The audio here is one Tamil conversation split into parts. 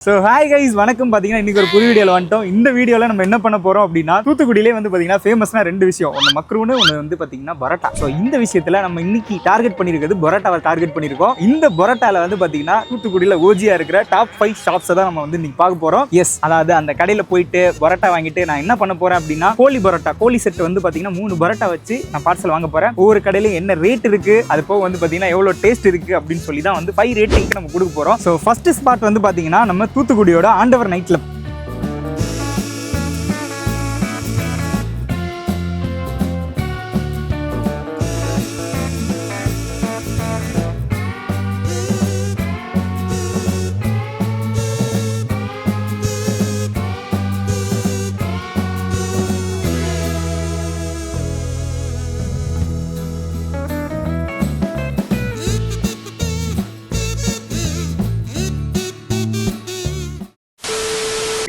ஸோ ஹாய் கைஸ் வணக்கம். பார்த்தீங்கன்னா இன்றைக்கி ஒரு புது வீடியோவில் வந்துட்டோம். இந்த வீடியோவில் நம்ம என்ன பண்ண போகிறோம் அப்படின்னா, தூத்துக்குடியிலே வந்து பார்த்தீங்கன்னா ஃபேமஸ்னா ரெண்டு விஷயம், ஒன்று மக்ரூனு, ஒன்று வந்து பார்த்தீங்கன்னா பரோட்டா. ஸோ இந்த விஷயத்தில் நம்ம இன்னைக்கு டார்கெட் பண்ணியிருக்கிறது பரோட்டாவை டார்கெட் பண்ணியிருக்கோம். இந்த பரோட்டாவில் வந்து பார்த்தீங்கன்னா தூத்துக்குடியில் ஓஜியாக இருக்கிற டாப் 5 ஷாப்ஸை தான் நம்ம வந்து இன்னைக்கு பார்க்க போகிறோம். எஸ், அதாவது அந்த கடையில் போயிட்டு பரோட்டா வாங்கிட்டு நான் என்ன பண்ண போகிறேன் அப்படின்னா, கோழி பரோட்டா, கோழி செட் வந்து பார்த்தீங்கன்னா 3 பரோட்டா வச்சு நான் பார்சல் வாங்க போகிறேன். ஒவ்வொரு கடையிலும் என்ன ரேட் இருக்குது, அது போக வந்து பார்த்தீங்கன்னா எவ்வளோ டேஸ்ட் இருக்குது அப்படின்னு சொல்லி தான் வந்து 5 ரேட்டிங்க்கு நம்ம கொடுக்க போகிறோம். ஸோ ஃபர்ஸ்ட் ஸ்பாட் வந்து பார்த்தீங்கன்னா நம்ம தூத்துக்குடியோட ஆண்டவர் நைட் கிளப்.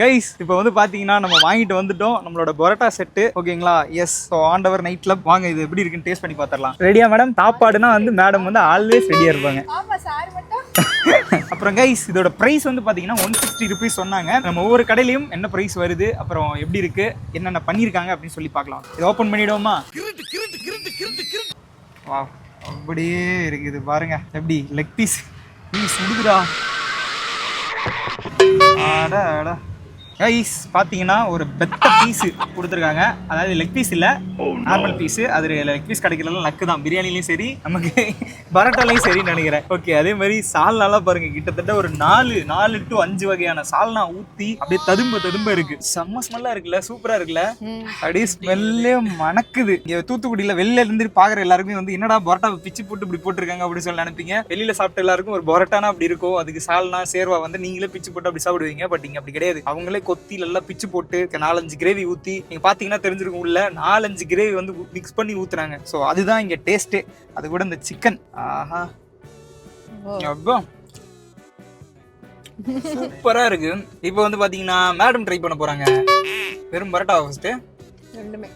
கைஸ் இப்போ வந்து பார்த்தீங்கன்னா நம்ம வாங்கிட்டு வந்துட்டோம் நம்மளோட பரோட்டா செட்டு. ஓகேங்களா? எஸ். ஸோ ஆண்டவர் நைட் கிளப் வாங்க, இது எப்படி இருக்குன்னு டேஸ்ட் பண்ணி பார்த்துடலாம். ரெடியா மேடம்? சாப்பாடுனா வந்து மேடம் வந்து ஆல்வேஸ் ரெடியாக இருப்பாங்க. அப்புறம் கைஸ் இதோட ப்ரைஸ் வந்து பார்த்தீங்கன்னா 160 rupees சொன்னாங்க. நம்ம ஒவ்வொரு கடையிலையும் என்ன ப்ரைஸ் வருது, அப்புறம் எப்படி இருக்கு, என்னென்ன பண்ணியிருக்காங்க அப்படின்னு சொல்லி பார்க்கலாம். இது ஓப்பன் பண்ணிவிடுவோமா? வா, அப்படியே இருக்குது பாருங்க. எப்படி லெக் பீஸ் சுடுதுடா. ஆடா ஆடா கைஸ் பார்த்தீங்கன்னா ஒரு பெத்த பீஸு கொடுத்துருக்காங்க. அதாவது லெக் பீஸ் இல்லை, நார்மல் பீஸு. அது லெக் பீஸ் கிடைக்கிறதுலாம் லக்கு தான். பிரியாணிலையும் சரி, நமக்கு பரோட்டாலையும் சரின்னு நினைக்கிறேன். ஓகே, அதே மாதிரி சால்னாலாம் பாருங்க, கிட்டத்தட்ட ஒரு 4 to 5 வகையான சால்னா ஊற்றி அப்படியே ததும்ப இருக்கு. செம்ம ஸ்மெல்லாக இருக்குல்ல, சூப்பராக இருக்குல்ல, அப்படியே ஸ்மெல்லே மணக்குது. இங்கே தூத்துக்குடியில் வெளில இருந்து பார்க்குற எல்லாருக்குமே வந்து என்னடா பரோட்டா பிச்சு போட்டு இப்படி போட்டிருக்காங்க அப்படின்னு சொல்லி நினைப்பீங்க. வெளியில் சாப்பிட்ட எல்லாருக்கும் ஒரு பரோட்டானா அப்படி இருக்கும், அதுக்கு சால்னா சேர்வா வந்து நீங்களே பிச்சு போட்டு அப்படி சாப்பிடுவீங்க. பட் இங்கே அப்படி கிடையாது. அவங்களே கொத்தி நல்லா பிச்சு போட்டு 4-5 கிரேவி ஊற்றி, நீங்க பாத்தீங்கன்னா தெரிஞ்சிருக்கும், உள்ள 4-5 கிரேவி வந்து மிக்ஸ் பண்ணி ஊத்துறாங்க. ஸோ அதுதான் இங்க டேஸ்டே. அது கூட இந்த சிக்கன், ஆஹா அப்பா சூப்பரா இருக்கு. இப்போ வந்து பாத்தீங்கன்னா மேடம் ட்ரை பண்ண போறாங்க வெறும் பரோட்டா. ஃபர்ஸ்ட் ரெண்டுமே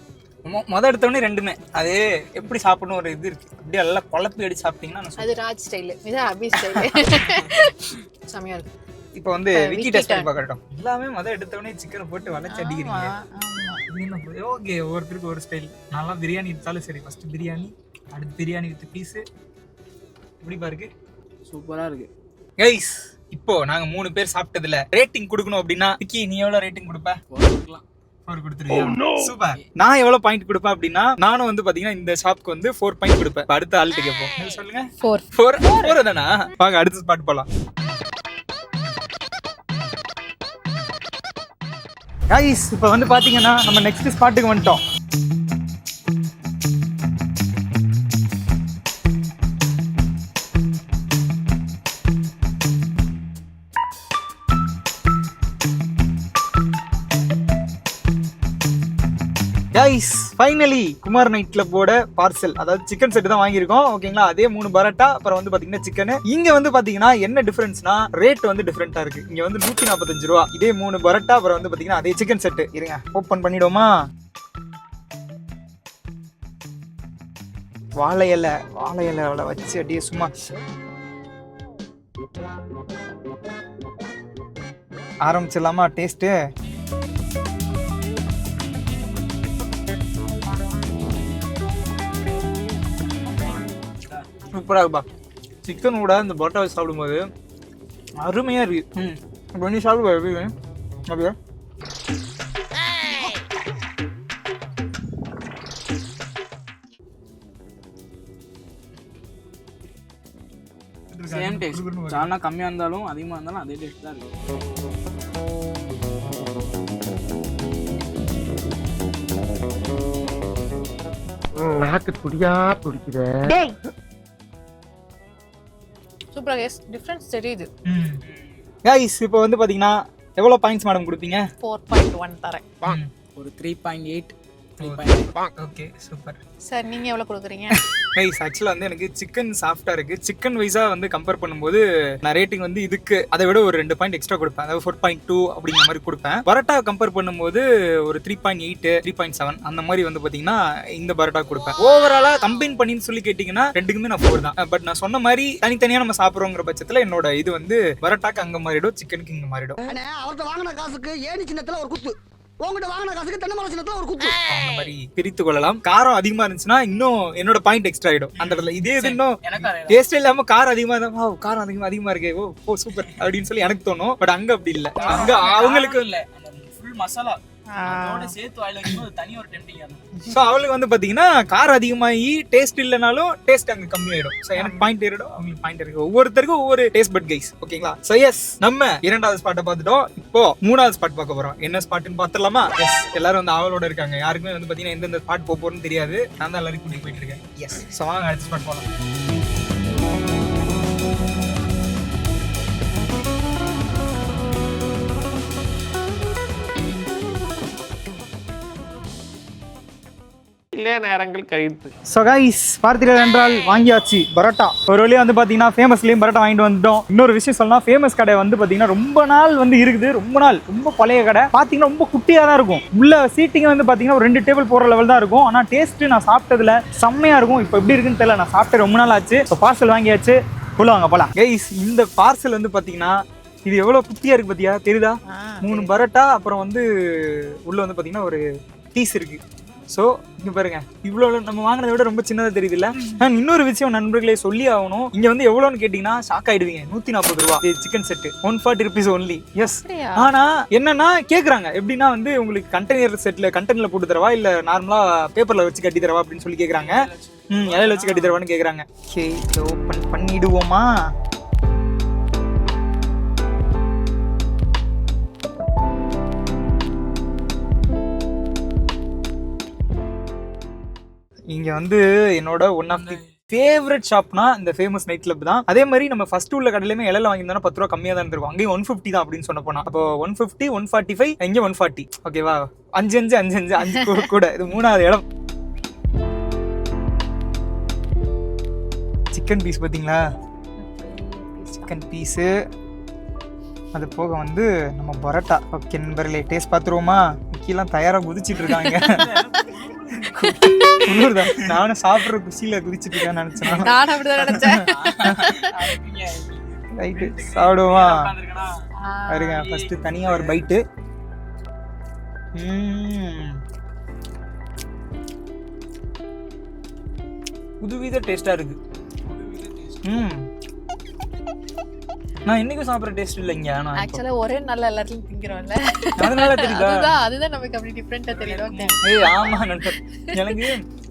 எடுத்தவொடனே ரெண்டுமே அது எப்படி சாப்பிடணும் ஒரு இது இருக்கு. அப்படியே எல்லாம் குழப்பி அடிச்சு சாப்பிட்டீங்கன்னா அது ராஜ் ஸ்டைல், இது அபி ஸ்டைல். செமையா இருக்கு. இப்போ வந்து விக்கி டெஸ்ட் பண்ணி பார்க்கட்டும். எல்லாமே எடுத்தவொடனே சிக்கனை போட்டு வளைச்சு அடிக்கிறீங்க. ஓகே, ஒவ்வொருத்தருக்கு ஒரு ஸ்டைல். நல்லா பிரியாணி எடுத்தாலும் சரி, ஃபர்ஸ்ட் பிரியாணி, அடுத்து பிரியாணி வித் பீஸு. எப்படி பாருக்கு, சூப்பரா இருக்கு கைஸ். இப்போ நாங்க 3 பேர் சாப்பிட்டதுல ரேட்டிங் கொடுக்கணும் அப்படின்னா, விக்கி நீ எவ்வளவு ரேட்டிங் கொடுப்ப? 4 கொடுத்துருவியா? சூப்பர். நான் எவ்வளவு பாயிண்ட் கொடுப்பேன் அப்படின்னா, நானும் வந்து பாத்தீங்கன்னா இந்த ஷாப்க்கு வந்து 4 பாயிண்ட் கொடுப்பேன். அடுத்த ஆள்கிட்ட கேட்போம். சொல்லுங்க. 4 தானா? வாங்க அடுத்த ஸ்பாட் போலாம். கைஸ் இப்போ வந்து பாத்தீங்கன்னா நம்ம நெக்ஸ்ட் ஸ்பாட்டுக்கு வந்துட்டோம். கைஸ் ஃபைனலி குமார் நைட் கிளப்போட பார்சல், அதாவது சிக்கன் செட் தான் வாங்கியிருக்கோம். ஓகேங்களா? அதே 3 பரோட்டா, அப்புறம் வந்து பாத்தீங்கன்னா சிக்கன். இங்க வந்து பாத்தீங்கன்னா என்ன டிஃபரன்ஸ்னா, ரேட் வந்து டிஃபரெண்டா இருக்கு. இங்க வந்து 145 ரூபா, இதே 3 பரோட்டா, அப்புறம் வந்து பாத்தீங்கன்னா அதே சிக்கன் செட். இருங்க ஓப்பன் பண்ணிடுவோமா? வாழை இலை வச்சு அப்படியே சும்மா ஆரம்பிச்சிடலாமா டேஸ்ட்டு? சூப்பராக இருக்குப்பா. சிக்கன் கூட இந்த பரோட்டாவை சாப்பிடும்போது அருமையாக இருக்கு. இப்போ நீ சாப்பிடுவா எப்படி அப்படியா? Same taste. சால்னா கம்மியாக இருந்தாலும் அதிகமாக இருந்தாலும் அதே டேஸ்ட் தான் இருக்கும். நாக்கு துடியா துடிக்குது. சூப்பரா கேஸ், டிஃபரன்ஸ் தெரியுது. கைஸ் இப்போ வந்து பாத்தீங்கன்னா எவ்வளவு பாயிண்ட்ஸ் மேடம் கொடுப்பீங்க? 4.1 தரேன். ஒரு 3.8. Okay super. சார் நீங்க எவ்வளவு கொடுக்குறீங்க? கைஸ் ஆக்சுவலா வந்து எனக்கு சிக்கன் சாஃப்டா இருக்கு. சிக்கன் வைஸா வந்து கம்பேர் பண்ணும்போது நான் ரேட்டிங் வந்து இதுக்கு அதை விட ஒரு 2 பாயிண்ட் எக்ஸ்ட்ரா கொடுப்பேன். அதாவது 4.2 அப்படிங்கிற மாதிரி கொடுப்பேன். பரோட்டா கம்பேர் பண்ணும்போது ஒரு 3.8 3.7 அந்த மாதிரி வந்து பாத்தீங்கன்னா இந்த பரோட்டா கொடுப்பேன். ஓவராலா கம்பைன் பண்ணின்னு சொல்லி கேட்டீங்கன்னா ரெண்டுக்குமே நான் 4 தான். பட் நான் சொன்ன மாதிரி தனித்தனியா நம்ம சாப்பிடுறோங்கிற பட்சத்துல என்னோட இது வந்து பரோட்டாக்கு அங்க மாறிடும், சிக்கனுக்கு இங்க மாறிடும். அவர்கிட்ட வாங்கின காசுக்கு ஏணி சின்னத்துல ஒரு குத்து, உங்ககிட்ட வாங்கின காசுக்கு தென்னை மரம் சின்னத்துல ஒரு குத்து, அந்த மாதிரி பிரித்து கொள்ளலாம். காரம் அதிகமா இருந்துச்சுன்னா இன்னும் என்னோட பாயிண்ட் எக்ஸ்ட்ரா ஆயிடும் அந்த இடத்துல. இதே இது இன்னும் டேஸ்ட் இல்லாம காரம் அதிகமா இருந்தா காரம் அதிகமா இருக்கு, ஓ சூப்பர் அப்படின்னு சொல்லி எனக்கு தோணும். பட் அங்க அப்படி இல்ல. அங்க அவங்களுக்கு இல்ல ஃபுல் மசாலா அதோட சேர்த்து வாயில வைக்கும்போது தனி ஒரு டெம்டிங் ஆகும். சோ அவங்களுக்கு வந்து பாத்தீங்கன்னா காரம் அதிகமாகி டேஸ்ட் இல்லனாலும் டேஸ்ட் அங்க கம்மி ஆயிடும். சோ எனக்கு பாயிண்ட் ஏறிடும், அவங்களுக்கு பாயிண்ட் இருக்கு. ஒவ்வொருத்தருக்கும் ஒவ்வொரு டேஸ்ட் பட் கைஸ். ஓகேங்களா? சோ எஸ் நம்ம 2வது ஸ்பாட்டை பார்த்துட்டோம். இப்போ 3வது ஸ்பாட் பார்க்க போறோம். என்ன ஸ்பாட்னு பாத்துடலாமா? எஸ் எல்லாரும் வந்து ஆவலோட இருக்காங்க. யாருக்குமே வந்து பாத்தீங்கன்னா எந்தெந்த ஸ்பாட் போறோம்னு தெரியாது. நான் தான் எல்லாரும் கூட்டிட்டு போயிட்டு இருக்கேன். எஸ் சோ வாங்க அடுத்த ஸ்பாட் போலாம். நேரங்கள் கழித்து. ஸோ கைஸ் பார்த்தீர்கள் என்றால் வாங்கியாச்சு பரோட்டா. ஒரு வழியாக வந்து பார்த்தீங்கன்னா ஃபேமஸ்லேயும் பரோட்டா வாங்கிட்டு வந்துட்டோம். இன்னொரு விஷயம் சொல்லலாம், ஃபேமஸ் கடை வந்து பார்த்தீங்கன்னா ரொம்ப நாள் வந்து இருக்குது. ரொம்ப நாள் ரொம்ப பழைய கடை. பார்த்தீங்கன்னா ரொம்ப குட்டியாக தான் இருக்கும். உள்ள சீட்டிங் வந்து பார்த்தீங்கன்னா ஒரு 2 டேபிள் போகிற லெவல் தான் இருக்கும். ஆனால் டேஸ்ட்டு நான் சாப்பிட்டதுல செம்மையாக இருக்கும். இப்போ எப்படி இருக்குன்னு தெரியல, நான் சாப்பிட்டு ரொம்ப நாள் ஆச்சு. ஸோ பார்சல் வாங்கியாச்சு, சொல்லுவாங்க போலாம். கைஸ் இந்த பார்சல் வந்து பார்த்தீங்கன்னா இது எவ்வளோ குட்டியாக இருக்குது பார்த்தியா, தெரியுதா? 3 பரோட்டா, அப்புறம் வந்து உள்ள வந்து பார்த்தீங்கன்னா ஒரு பீஸ் இருக்குது. ஸோ இங்கே பாருங்க, இவ்வளோ நம்ம வாங்கினதை விட ரொம்ப சின்னதாக தெரியுது இல்லை? நான் இன்னொரு விஷயம் நண்பர்களே சொல்லி ஆகணும். இங்கே வந்து எவ்வளோன்னு கேட்டிங்கன்னா ஷாக் ஆகிடுவீங்க. 140 ரூபா chicken set, 140 rupees only. Yes. ஆனால் என்னன்னா கேட்குறாங்க எப்படின்னா வந்து உங்களுக்கு கண்டெய்னர் செட்டில் கண்டெய்னரில் போட்டு தரவா இல்லை நார்மலாக பேப்பரில் வச்சு கட்டி தரவா அப்படின்னு சொல்லி கேட்குறாங்க. இலையில வச்சு கட்டி தரவான்னு கேட்குறாங்க. ஓகே ஓப்பன் பண்ணிடுவோமா? இங்க வந்து என்னோட ஒன் ஆஃப் தி ஃபேவரட் ஷாப்னா இந்த ஃபேமஸ் நைட் கிளப் தான். அதே மாதிரி நம்ம ஃபர்ஸ்ட் உள்ள கடையிலுமே இலையில வாங்கியிருந்தோம்னா 10 ரூபா கம்மியாக தான் இருக்கும். அங்கேயும் 150 தான் அப்படின்னு சொன்ன போனா. அப்போ 150 145 இங்கே 140. ஓகேவா? 5 கூட. இது 3வது இடம். சிக்கன் பீஸ் பார்த்தீங்களா? சிக்கன் பீஸு, அது போக வந்து நம்ம பரோட்டா. ஓகே நண்பர்களே, டேஸ்ட் பார்த்துருவோமா? முக்கியெல்லாம் தயாராக குதிச்சிட்டு இருக்காங்க. நானும் சாப்பிடுற குஷியில குதிச்சிட்டு இருக்கேன்னு நினைச்சேன். நான் அப்படிதான் நினைச்சேன். ரைட்டு சாப்பிடுவோமா? பாருங்க ஃபர்ஸ்ட் தனியா ஒரு பைட்டு. புதுவித டேஸ்டா இருக்கு. நான் இன்னைக்கும் சாப்பிடுற டேஸ்ட் இல்லைங்க. நான் ஆக்சுவலா ஒரே நல்ல எல்லாத்தையும் திங்கிறோம்ல, அதனால தெரியுதா? அதுதான் நமக்கு அப்படி டிஃபரெண்டா தெரியும். ஏய் ஆமா நண்பர், எனக்கு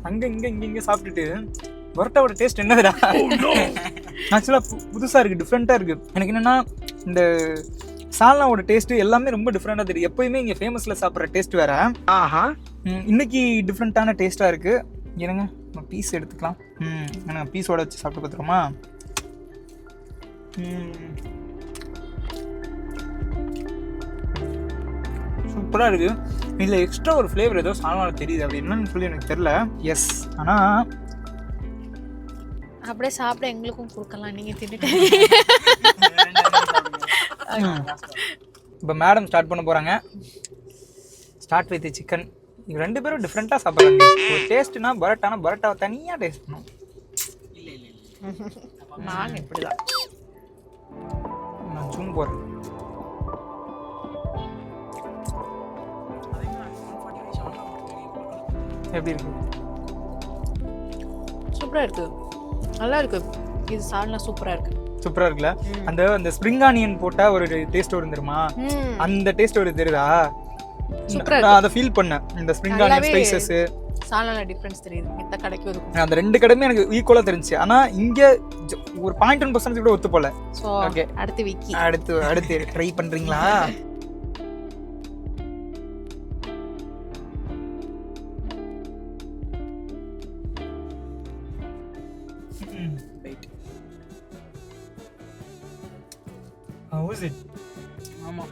அங்க இங்க சாப்பிட்டுட்டு பரோட்டாவோட டேஸ்ட் என்னதுடா? ஆக்சுவலா புதுசா இருக்கு, டிஃப்ரெண்டா இருக்கு. எனக்கு என்னன்னா இந்த சால்னாவோட டேஸ்ட் எல்லாமே ரொம்ப டிஃப்ரெண்டா தெரியும். எப்பயுமே இங்க ஃபேமஸ்ல சாப்பிட்ற டேஸ்ட் வேற. இன்னைக்கு டிஃப்ரெண்டான டேஸ்டா இருக்கு. என்னங்க நம்ம பீஸ் எடுத்துக்கலாம். எனக்கு பீஸோட வச்சு சாப்பிட்டு பார்த்துருமா? சூப்பரா இருக்கு. இதுல எக்ஸ்ட்ரா ஒரு ஃப்ளேவர் ஏதோ சால்னால தெரியுது. அது என்னன்னு சொல்லி எனக்கு தெரியல. எஸ், ஆனா அப்படியே சாப்பிட எங்களுக்கும் கொடுக்கலாம், நீங்க தின்னுட்டு. இப்போ மேடம் ஸ்டார்ட் பண்ண போறாங்க. Start with chicken. இவங்க 2 பேரும் டிஃப்ரெண்டா சாப்பிட்றாங்க. ஒரு டேஸ்ட்னா பரோட்டாவை தனியா டேஸ்ட் பண்ணும். நாங்க இப்படிதான். நான் ஜூம் போறேன். எப்படி இருக்கு? சூப்பரா இருக்கு, நல்லா இருக்கு. இது சால்னா சூப்பரா இருக்கு. சூப்பரா இருக்குல்ல? அந்த ஸ்ப்ரிங் ஆனியன் போட்டா ஒரு டேஸ்ட் வரும் தெரியுமா? அந்த டேஸ்ட் ஒரு தெரியுதா? சூப்பரா நான் அதை ஃபீல் பண்ணேன். இந்த ஸ்ப்ரிங் ஆனியன் ஸ்பைசஸ் சால்னால டிஃபரன்ஸ் தெரியுது. மித்த கடைக்கு இருக்கும். அந்த 2 கடையுமே எனக்கு ஈக்குவலா தெரிஞ்சுச்சு. ஆனா இங்க ஒரு 0.1% கூட ஒத்து போல. சோ அடுத்து விக்கி, அடுத்து ட்ரை பண்றீங்களா? How is it? ஆமா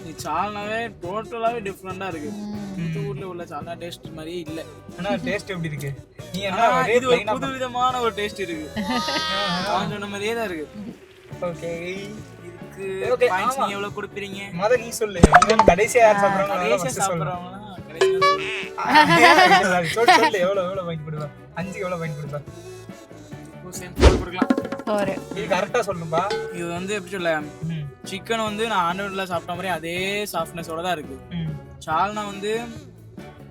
இது சால்னாவே டோட்டலாவே டிஃப்ரெண்டா இருக்கு. தூத்துக்குடியில உள்ள சால்னா டேஸ்ட் மாதிரியே இல்ல. ஆனா டேஸ்ட் எப்படி இருக்கு? நீ ஆனா என்ன இது ஒரு புது விதமான ஒரு டேஸ்ட் இருக்கு. நான் சொன்ன மாதிரியே தான் இருக்கு. ஓகே இதுக்கு பாயிண்ட்ஸ் நீங்க எவ்வளவு கொடுப்பீங்க? மொத நீ சொல்லு. நீ கடைசியா யார் சாப்பிடுறாங்க? கடைசியா சாப்பிடுறவங்க சொல்லு எவ்வளவு வாங்கி கொடுப்பா? 5 எவ்வளவு வாங்கி கொடுப்பா? சேம் போல் கொடுக்கலாம். இது கரெக்டா சொல்லுப்பா. இது வந்து எப்படி சொல்ல, சிக்கன் வந்து நான் ஆண்டோர்ல சாப்பிட்ட மாதிரி அதே சாஃப்ட்னஸோட தான் இருக்கு. சால்னா வந்து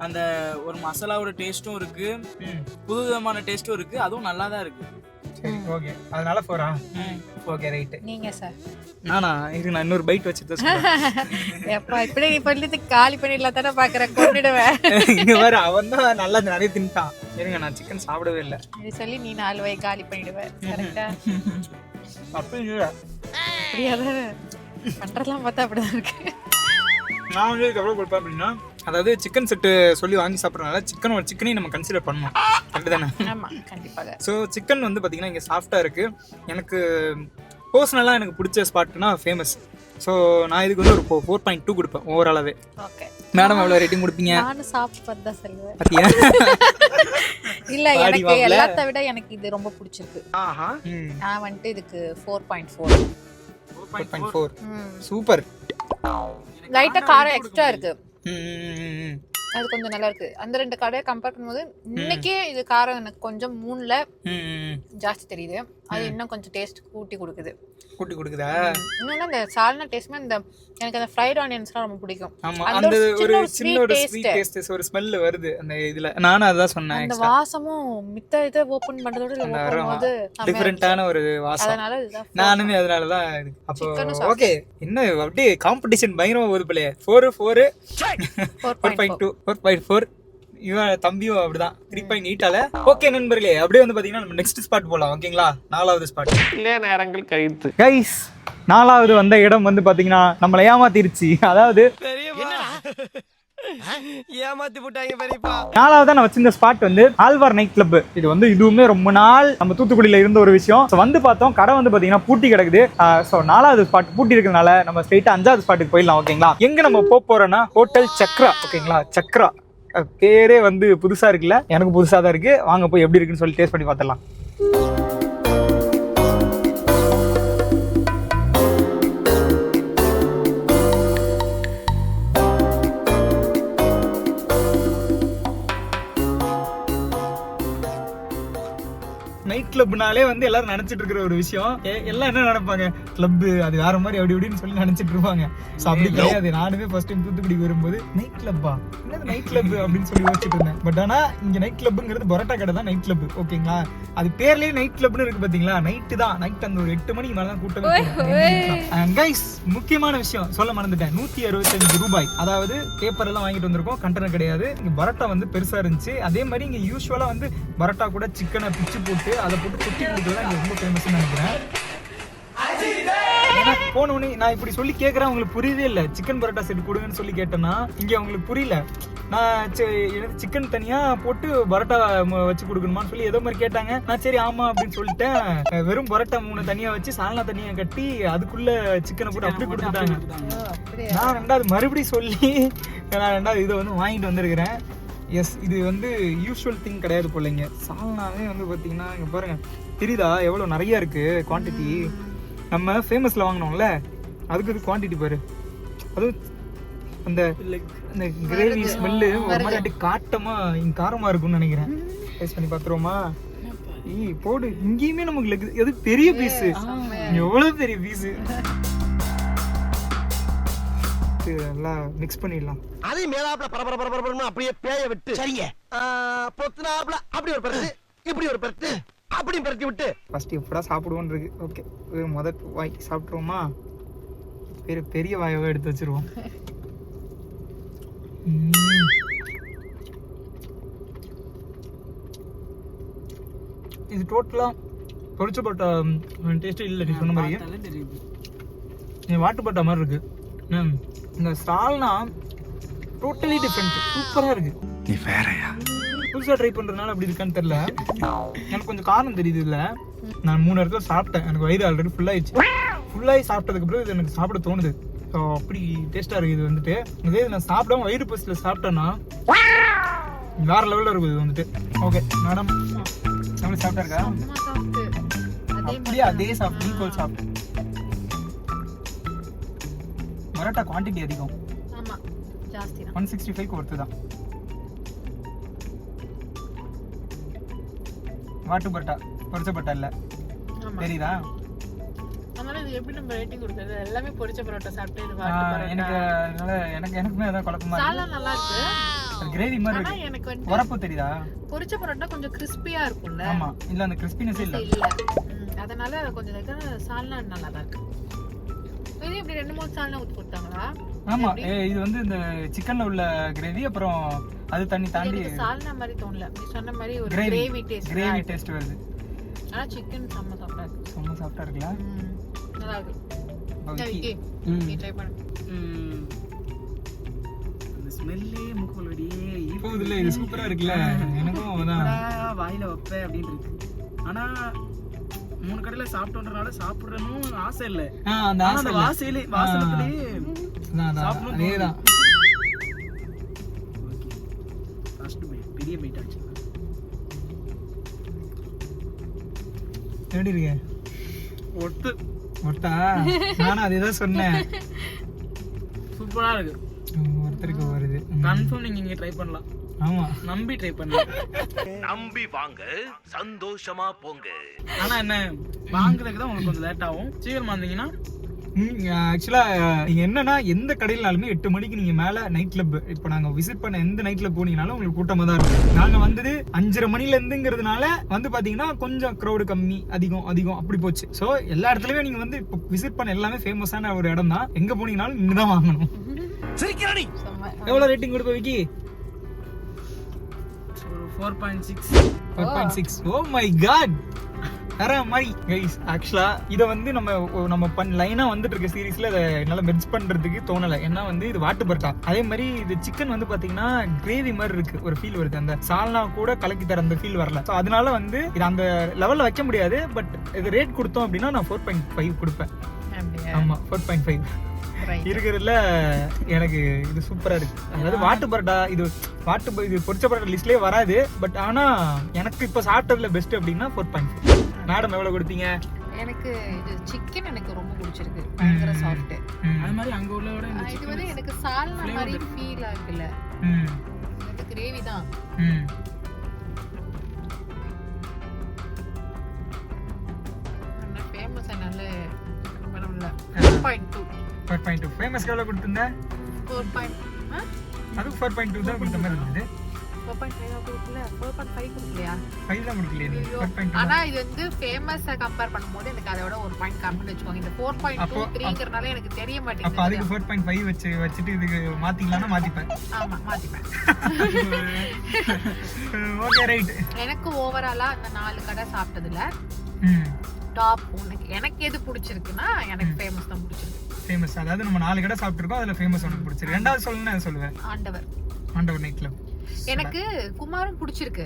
அந்த ஒரு மசாலாவோட டேஸ்ட்டும் இருக்கு, புது விதமான டேஸ்ட்டும் இருக்கு, அதுவும் நல்லா தான் இருக்கு. சரி ஓகே, அதனால 4. Okay right. நீங்க சார் நானா இரு, நான் இன்னொரு பைட் வச்சுட்டு சொல்றேன். எப்பா இப்படி நீ பண்ணிட்டு காலி பண்ணிடலாம் தானே பாக்குறேன், கொண்டுடுவேன். இங்க வேற அவன் தான் நல்லா நிறைய தின்ட்டான். இருங்க, நான் சிக்கன் சாப்பிடவே இல்லை. இது சொல்லி நீ 4 வாய் காலி பண்ணிடுவேன். கரெக்டா? அப்படி இல்லை, அப்படியா தானே பண்றதெல்லாம் பார்த்தா அப்படிதான் இருக்கு. நான் வந்து எவ்வளோ கொடுப்பேன் அப்படின்னா, அதாவது சிக்கன் செட்டு சொல்லி வாங்கி சாப்பிட்றதுனால சிக்கனையும் நம்ம கன்சிடர் பண்ணணும். கரெக்டு தானே? ஆமா கண்டிப்பாக. ஸோ சிக்கன் வந்து பார்த்தீங்கன்னா இங்கே சாஃப்டாக இருக்குது. எனக்கு பர்சனலாக எனக்கு பிடிச்ச ஸ்பாட்னா ஃபேமஸ். ஸோ நான் இதுக்கு வந்து ஒரு 4.2 கொடுப்பேன் ஓவராலாகவே. ஓகே மேடம் எவ்வளோ ரேட்டிங் கொடுப்பீங்க? நானும் சாப்பிட்டு பார்த்து தான் சொல்லுவேன். பார்த்தியா? இல்ல எனக்கு எல்லாத்த விட எனக்கு இது ரொம்ப பிடிச்சிருக்கு. நான் வந்துட்டு இதுக்கு 4.4. 4.4 சூப்பர். லைட்டா காரம் எக்ஸ்ட்ரா இருக்கு, அது கொஞ்சம் நல்லா இருக்கு. அந்த 2 கடையை கம்பேர் பண்ணும்போது இன்னைக்கே இது காரம் எனக்கு கொஞ்சம் 3ல ஜாஸ்தி தெரியுது. அது இன்னும் கொஞ்சம் டேஸ்ட் கூட்டி கொடுக்குதா? இன்னொன்னு அந்த சால்னா டேஸ்ட்னா இந்த எனக்கு அந்த ஃப்ரைட் ஆனியன்ஸ்லாம் ரொம்ப பிடிக்கும். ஆமா, அந்த ஒரு சின்ன ஒரு ஸ்வீட் டேஸ்ட், ஒரு ஸ்மெல் வருது அந்த இதுல. நானும் அதான் சொன்னேன். அந்த வாசமும் மித்த இத ஓபன் பண்றதோட இது ஓபன் பண்ணும்போது டிஃபரண்டான ஒரு வாசம். அதனால இதுதான் நானுமே அதனால தான். அப்போ ஓகே, என்ன அப்படியே காம்படிஷன் பயங்கரமா போகுது போல. 4.4 இவன் தம்பியும் அப்படிதான் 3.8. ஓகே நண்பர்களே, அப்படியே வந்து பாத்தீங்கன்னா நம்ம நெக்ஸ்ட் ஸ்பாட் போலாம். ஓகேங்களா? 4வது ஸ்பாட். இல்ல நேரங்கள் கழித்து கைஸ், 4வது வந்த இடம் வந்து பாத்தீங்கன்னா நம்மளை ஏமாத்திருச்சு. அதாவது ஏமாத்தி போட்டாங்க பெரியப்பா. 4வது நான் வச்சிருந்த ஸ்பாட் வந்து ஆழ்வார் நைட் கிளப். இது வந்து இதுவுமே ரொம்ப நாள் நம்ம தூத்துக்குடியில இருந்த ஒரு விஷயம். வந்து பார்த்தோம், கடை வந்து பாத்தீங்கன்னா பூட்டி கிடக்குது. ஸோ 4வது ஸ்பாட் பூட்டி இருக்கிறதுனால நம்ம ஸ்ட்ரெயிட்டா 5வது ஸ்பாட்டுக்கு போயிடலாம். ஓகேங்களா? எங்க நம்ம போறோம்னா ஹோட்டல் சக்ரா. ஓகேங்களா? சக்ரா பேரே வந்து புதுசா இருக்குல்ல, எனக்கு புதுசா தான் இருக்கு. வாங்க போய் எப்படி இருக்குன்னு சொல்லி டேஸ்ட் பண்ணி பார்த்துடலாம். நைட் கிளப்னாலே வந்து எல்லாரும் நினைச்சிட்டு இருக்கிற ஒரு விஷயம். எல்லாம் என்ன நினைப்பாங்க, கிளப் அது வேற மாதிரி அப்படி இப்படின்னு சொல்லி நினைச்சிட்டு இருப்பாங்க. ஸோ அப்படி கிடையாது. நானுமே ஃபர்ஸ்ட் டைம் தூத்துக்குடி வரும்போது நைட் கிளப்பா, என்னது நைட் கிளப் அப்படின்னு சொல்லி யோசிச்சுட்டு இருந்தேன். பட் ஆனா இங்க நைட் கிளப்ங்கிறது பரோட்டா கடை தான் நைட் கிளப். ஓகேங்களா? அது பேர்லயே நைட் கிளப்னு இருக்கு பாத்தீங்களா? நைட்டு தான், நைட் அந்த ஒரு 8 மணிக்கு மேல தான் கூட்டமே. கைஸ், முக்கியமான விஷயம் சொல்ல மறந்துட்டேன். 165 ரூபாய். அதாவது பேப்பர் எல்லாம் வாங்கிட்டு வந்திருக்கோம், கண்டெய்னர் கிடையாது. இங்க பரோட்டா வந்து பெருசா இருந்துச்சு. அதே மாதிரி இங்க யூஸ்வலா வந்து பரோட்டா கூட சிக்கனை பிச்சு போட்டு அதை போட்டு குட்டி கொடுக்குறது இங்க ரொம்ப ஃபேமஸ்னு நினைக்கிறேன். ஏன்னா போன உடனே நான் இப்படி சொல்லி கேட்கறேன், உங்களுக்கு புரியவே இல்லை. சிக்கன் பரோட்டா செட் கொடுங்கன்னு சொல்லி கேட்டேன்னா இங்க அவங்களுக்கு புரியல. நான் சிக்கன் தனியா போட்டு பரோட்டா வச்சு கொடுக்கணுமான்னு சொல்லி ஏதோ மாதிரி கேட்டாங்க. நான் சரி ஆமா அப்படின்னு சொல்லிட்டேன். வெறும் பரோட்டா 3 தனியா வச்சு சால்னா தனியா கட்டி அதுக்குள்ள சிக்கனை போட்டு அப்படி கொடுத்துட்டாங்க. நான் 2வது மறுபடியும் சொல்லி நான் 2வது இதை வந்து வாங்கிட்டு வந்திருக்கிறேன். எஸ், இது வந்து யூஸ்வல் திங் கிடையாது போலங்க. சால்னாவே வந்து பார்த்தீங்கன்னா இங்கே பாருங்க, தெரியுதா எவ்வளோ நிறைய இருக்கு குவான்டிட்டி. நம்ம ஃபேமஸில் வாங்கினோம்ல, அதுக்கு இது குவான்டிட்டி பாரு. அதுவும் அந்த கிரேவி ஸ்மெல்லு ஒரு மாதிரி அப்படி காரமாக இருக்கும்னு நினைக்கிறேன். டேஸ்ட் பண்ணி பார்த்துருவோமா? போடு. இங்கேயுமே நமக்கு எது பெரிய பீஸு, எவ்வளோ பெரிய பீஸு. நல்லா மிக்ஸ் பண்ணிடலாம். அதே மேலாப்ல பரபரன்னு அப்படியே பேய விட்டு சரிங்க பொத்துனாப்ல அப்படி ஒரு பருத்து, இப்படி ஒரு பருத்து, அப்படி பருத்தி விட்டு ஃபர்ஸ்ட் எப்படா சாப்பிடுவோன்னு இருக்கு. ஓகே, முதல் வாய் சாப்பிட்ருவோமா? பெரிய வாயாவே எடுத்து வச்சிருவோம். இது டோட்டலா பொரிச்ச பரோட்டா டேஸ்ட் இல்லை. நீ சொன்ன மாதிரி வாட்டு பரோட்டா மாதிரி இருக்கு. இந்த சால்னா டோட்டலி டிஃப்ரெண்ட், சூப்பரா இருக்கு. நீ வேறயா? புதுசா ட்ரை பண்றதுனால அப்படி இருக்கான்னு தெரியல. எனக்கு கொஞ்சம் காரணம் தெரியுது இல்ல. நான் 3 இடத்துல சாப்பிட்டேன், எனக்கு வயிறு ஆல்ரெடி ஃபுல்லாயிடுச்சு. ஃபுல்லாகி சாப்பிட்டதுக்கு அப்புறம் இது எனக்கு சாப்பிட தோணுது. அப்படி டேஸ்டா இருக்கு இது வந்துட்டு. இதே நான் சாப்பிடாம வயிறு பசில சாப்பிட்டேன்னா வேற லெவல்ல இருக்கும் இது வந்துட்டு. ஓகே மேடம் நம்ம சாப்பிட்டா இருக்கா? அம்மா சாப்பிட்டு அப்படியே அதே சாப்பிட்டு ஈக்குவல் சாப்பிட்டு. பரோட்டா குவான்டிட்டி அதிகம். ஆமா ஜாஸ்தி தான். 165 ஒர்த்து தான். வாட்டு பரோட்டா பொரிச்ச பரோட்டா இல்ல, ஆமா தெரியுதா? அதனால இது எப்படி நம்ம ரேட்டிங் கொடுக்கிறது? எல்லாமே பொரிச்ச பரோட்டா சாப்பிட்டு இது வாட்டு பரோட்டா. எனக்கு அதனால எனக்குமே அதான் குழப்பமா சாலா இருக்கு. நல்லா இருக்கு. கிரேவி மாதிரி ஆனா இருக்கு. எனக்கு வந்து உரப்பு தெரியுதா? பொரிச்ச பரோட்டா கொஞ்சம் கிறிஸ்பியா இருக்கும்ல. ஆமா, இல்ல அந்த கிறிஸ்பினஸ் இல்ல. இல்ல அதனால கொஞ்சம் சால்னா நல்லா தான் இருக்கு. இது இப்படி 2-3 சால்னா ஊத்தி கொடுத்தாங்களா? ஆமா, இது வந்து இந்த சிக்கன்ல உள்ள கிரேவி, அப்புறம் அது தண்ணி தாண்டி எனக்கு சால்னா மாதிரி தோணல. நீ சொன்ன மாதிரி ஒரு கிரேவி கிரேவி டேஸ்ட். டேஸ்ட் வருது. ஆனா சிக்கன் செம்ம சாப்பிட்டா இருக்கு. சும்மா சாப்பிட்டா இருக்குல்ல. நல்லா இருக்கு. ஓகே. நீ ட்ரை பண்ணு. அந்த ஸ்மெல்லே மூக்குல வடியே இப்போ இதுல இது சூப்பரா இருக்குல்ல. எனக்கும் அதான் வாயில வைப்பேன் அப்படின்னு இருக்கு. ஆனா 3 கடையில சாப்பிட்டோன்றனால சாப்பிடணும் ஆசை இல்ல. அந்த ஆனா அந்த வாசனத்திலேயே சாப்பிடணும். அதேதான். ஃபர்ஸ்ட் பைட் பெரிய பைட் ஆச்சு. எப்படி இருக்கு? ஒட்டா நானும் அதேதான் சொன்னேன். சூப்பரா இருக்கு. ஒருத்தருக்கு வருது. கன்ஃபார்ம் நீங்க இங்க ட்ரை பண்ணலாம். ஆமா, நம்பி ட்ரை பண்ணலாம். நம்பி வாங்க, சந்தோஷமா போங்க. ஆனா என்ன வாங்குறதுக்கு தான் உங்களுக்கு கொஞ்சம் லேட் ஆகும். சீக்கிரமா வந்தீங்கன்னா ஆக்சுவலா நீங்க என்னன்னா எந்த கடையிலாலுமே 8 மணிக்கு நீங்க மேல நைட் கிளப், இப்போ நாங்க விசிட் பண்ண எந்த நைட் கிளப் போனீங்கனாலும் உங்களுக்கு கூட்டமா தான் இருக்கும். நாங்க வந்தது 5:30 மணில இருந்துங்கிறதுனால வந்து பாத்தீங்கன்னா கொஞ்சம் க்ரௌடு கம்மி, அதிகம் அப்படி போச்சு. சோ எல்லா இடத்துலயுமே நீங்க வந்து இப்போ விசிட் பண்ண எல்லாமே ஃபேமஸான ஒரு இடம் தான். எங்க போனீங்கனாலும் இன்னுதான் வாங்கணும். சிரிக்கிறானி. எவ்வளவு ரேட்டிங் கொடுப்ப விக்கி? 4.6. 4.6. ஓ மை காட், வேற மாதிரி கைஸ். ஆக்சுவலா இதை வந்து நம்ம லைனா வந்துட்டு இருக்க சீரீஸ்ல இதை என்னால மெர்ஜ் பண்றதுக்கு தோணலை. ஏன்னா வந்து இது வாட்டு பரோட்டா, அதே மாதிரி இது சிக்கன் வந்து பாத்தீங்கன்னா கிரேவி மாதிரி இருக்கு, ஒரு ஃபீல் வருது. அந்த சால்னா கூட கலக்கி தர அந்த ஃபீல் வரல. ஸோ அதனால வந்து இது அந்த லெவல்ல வைக்க முடியாது. பட் இது ரேட் கொடுத்தோம் அப்படின்னா நான் 4.5 கொடுப்பேன். ஆமா, 4.5 இருக்கிறதுல எனக்கு இது சூப்பரா இருக்கு. அதாவது வாட்டு பரோட்டா, இது பொரிச்ச பரோட்டா லிஸ்ட்லயே வராது. பட் ஆனா எனக்கு இப்ப சாப்பிட்டதுல பெஸ்ட் அப்படின்னா 4.5. மேடம் எவ்வளவு கொடுத்தீங்க? எனக்கு இது சிக்கன் எனக்கு ரொம்ப பிடிச்சிருக்கு. பயங்கர சாஃப்ட். அது மாதிரி அங்க உள்ளவட இந்த இது வந்து எனக்கு சால்னா மாதிரி ஃபீல் ஆகல. இது கிரேவி தான். ஃபேமஸ் நல்ல பரவல 4.2. 4.2 ஃபேமஸ் எவ்வளவு கொடுத்தீங்க? 4. அது 4.2 தான் கொடுத்த மாதிரி இருந்தது. 4.5 கொடுக்கல, 4.5 கொடுக்கலையா? 5 தான் கொடுக்கலையே நீ. 4.2. ஆனா இது வந்து ஃபேமஸ் கம்பேர் பண்ணும்போது எனக்கு அதோட ஒரு பாயிண்ட் கம்மின்னு வெச்சுக்கோங்க. இந்த 4.23ங்கறனால எனக்கு தெரிய அப்ப மாட்டேங்குது. அதுக்கு 4.5 வச்சிட்டு இதுக்கு மாத்திக்கலாம்னா மாத்திப்பேன். ஆமா மாத்திப்பேன். Okay right. எனக்கு ஓவராலா அந்த 4 கடை சாப்பிட்டதுல டாப் எனக்கு எது பிடிச்சிருக்குன்னா எனக்கு ஃபேமஸ் தான் பிடிச்சிருக்கு. ஃபேமஸ் அதாவது நம்ம 4 கடை சாப்பிட்டுருக்கோம், அதுல ஃபேமஸ் உனக்கு பிடிச்சிருக்கு. ரெண்டாவது சொல்லணும்னா எதை சொல்லுவேன்? ஆண்டவர் நைட் கிளப். எனக்கு குமாரும் பிடிச்சிருக்கு.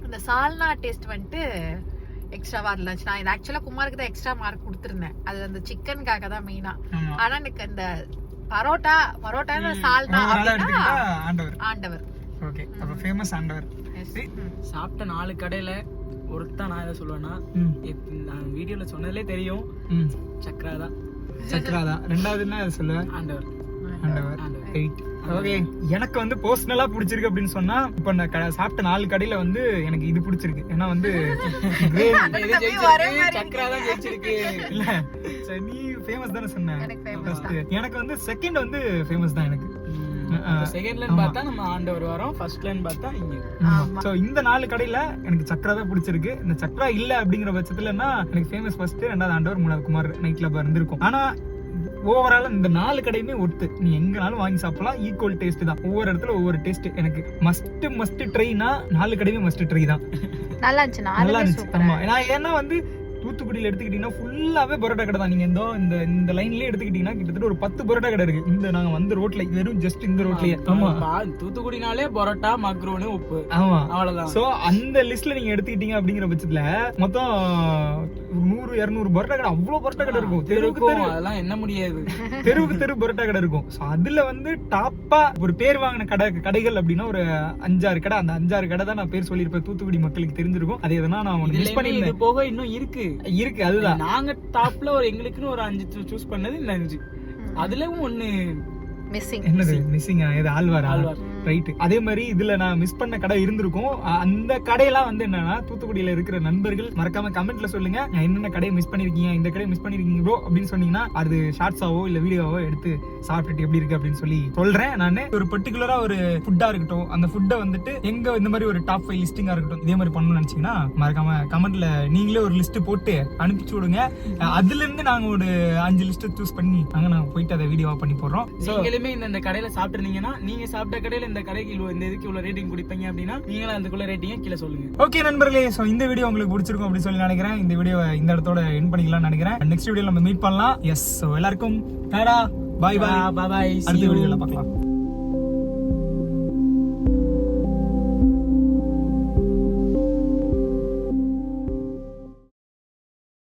அந்த சால்னா டேஸ்ட் வந்துட்டு எக்ஸ்ட்ராவா இருந்துச்சு. நான் இது ஆக்சுவலா குமாருக்கு தான் எக்ஸ்ட்ரா மார்க் கொடுத்துருந்தேன். அது அந்த சிக்கனுக்காக தான் மெயினா. ஆனா எனக்கு அந்த பரோட்டா சால்னா ஆண்டவர். ஓகே, அப்ப ஃபேமஸ் ஆண்டவர். சாப்பிட்ட 4 கடையில ஒருத்தன் நான் எதை சொல்லுவேன்னா, நான் வீடியோல சொன்னதுலே தெரியும், சக்கரா தான். ரெண்டாவதுன்னா எதை சொல்லுவேன்? ஆண்டவர். ஓகே, எனக்கு வந்து பர்சனலா பிடிச்சிருக்கு அப்படின்னு சொன்னா, இப்ப நான் சாப்பிட்ட 4 கடையில வந்து எனக்கு இது பிடிச்சிருக்கு. ஏன்னா வந்து சக்கரா தான் ஜெயிச்சிருக்கு. இல்ல நீ ஃபேமஸ் தானே சொன்ன. எனக்கு வந்து செகண்ட் வந்து ஃபேமஸ் தான் எனக்கு. செகண்ட்ல பார்த்தா நம்ம ஆண்டவர் வரோம், ஃபர்ஸ்ட்ல பார்த்தா இங்க. சோ இந்த 4 கடையில எனக்கு சக்கரா தான் பிடிச்சிருக்கு. இந்த சக்கரா இல்ல அப்படிங்கிற பட்சத்துலன்னா எனக்கு ஃபேமஸ் ஃபர்ஸ்ட், ரெண்டாவது ஆண்டவர், மூணாவது குமார் நைட் கிளப் இருந்திருக்கும். ஆனா ஓவரால் இந்த 4 கடையுமே ஒர்த்து. நீ எங்கனாலும் வாங்கி சாப்பிடலாம், ஈக்குவல் டேஸ்ட் தான். ஒவ்வொரு இடத்துல ஒவ்வொரு டேஸ்ட். எனக்கு மஸ்ட் ட்ரைனா 4 கடையுமே மஸ்ட் ட்ரை தான். நல்லா இருந்துச்சு. ஆமா, நான் ஏன்னா வந்து தூத்துக்குடியில எடுத்துக்கிட்டீங்கன்னா ஃபுல்லாவே பரோட்டா கடை தான். நீங்க இந்த லைன்லயே எடுத்துக்கிட்டீங்கன்னா கிட்டத்தட்ட ஒரு 10 பரோட்டா கடை இருக்கு. இந்த நாங்க வந்த ரோட்ல, வெறும் ஜஸ்ட் இந்த ரோட்லயே. ஆமா, தூத்துக்குடினாலே பரோட்டா, மக்ரோனி, உப்பு. ஆமா, அவ்வளவுதான். சோ அந்த லிஸ்ட்ல நீங்க எடுத்துக்கிட்டீங்க அப்படிங்கிற பட்சத்துல மொத்தம் 100-200 பரோட்டா கடை, அவ்வளவு பரோட்டா கடை இருக்கும். தெருவுக்கு தெரு, அதெல்லாம் என்ன முடியாது. தெருவுக்கு தெரு பரோட்டா கடை இருக்கும். சோ அதுல வந்து டாப்பா ஒரு பேர் வாங்கின கடைகள் அப்படின்னா ஒரு 5-6 கடை. அந்த 5-6 கடை தான் நான் பேர் சொல்லியிருப்பேன். தூத்துக்குடி மக்களுக்கு தெரிஞ்சிருக்கும். அது எதனா நான் மிஸ் பண்ணிருந்தேன். போக இன்னும் இருக்கு. அதுதான் நாங்க டாப்ல ஒரு எங்களுக்குன்னு ஒரு 5 சூஸ் பண்ணது இந்த 5. அதுலயும் ஒண்ணு என்னது மிஸ்ஸிங், இது ஆழ்வார். ரைட். அதே மாதிரி இதுல நான் மிஸ் பண்ண கடை இருந்திருக்கும். அந்த கடையெல்லாம் வந்து என்னன்னா, தூத்துக்குடியில இருக்கிற நண்பர்கள் மறக்காம கமெண்ட்ல சொல்லுங்க, என்னென்ன கடையை மிஸ் பண்ணிருக்கீங்க, இந்த கடையை மிஸ் பண்ணிருக்கீங்க ப்ரோ அப்படின்னு சொன்னீங்கன்னா அது ஷார்ட்ஸாவோ இல்ல வீடியோவோ எடுத்து சாப்பிட்டுட்டு எப்படி இருக்கு அப்படின்னு சொல்லி சொல்றேன். நான் ஒரு பர்டிகுலரா ஒரு ஃபுட்டா இருக்கட்டும், அந்த ஃபுட்டை வந்துட்டு எங்க இந்த மாதிரி ஒரு டாப் 5 லிஸ்டிங்கா இருக்கட்டும், இதே மாதிரி பண்ணணும்னு நினைச்சீங்கன்னா மறக்காம கமெண்ட்ல நீங்களே ஒரு லிஸ்ட் போட்டு அனுப்பிச்சு விடுங்க. அதுல இருந்து நாங்க ஒரு 5 லிஸ்ட் சூஸ் பண்ணி நாங்க போயிட்டு அதை வீடியோவா பண்ணி போடுறோம். நீங்களுமே இந்த கடையில சாப்பிட்டுருந்தீங்கன்னா, நீங்க சாப்பிட்ட கடையில இந்த கடைக்கு இந்த இதுக்கு இவ்வளவு ரேட்டிங் கொடுப்பீங்க அப்படின்னா நீங்களும் அதுக்குள்ள ரேட்டிங்க கீழே சொல்லுங்க. ஓகே நண்பர்களே, சோ இந்த வீடியோ உங்களுக்கு பிடிச்சிருக்கும் அப்படின்னு சொல்லி நினைக்கிறேன். இந்த வீடியோ இந்த இடத்தோட எண்ட் பண்ணிக்கலாம்னு நினைக்கிறேன். நெக்ஸ்ட் வீடியோல நம்ம மீட் பண்ணலாம். எஸ், எல்லாருக்கும் டாடா, பை பை. பாய். அடுத்த வீடியோல பார்க்கலாம்.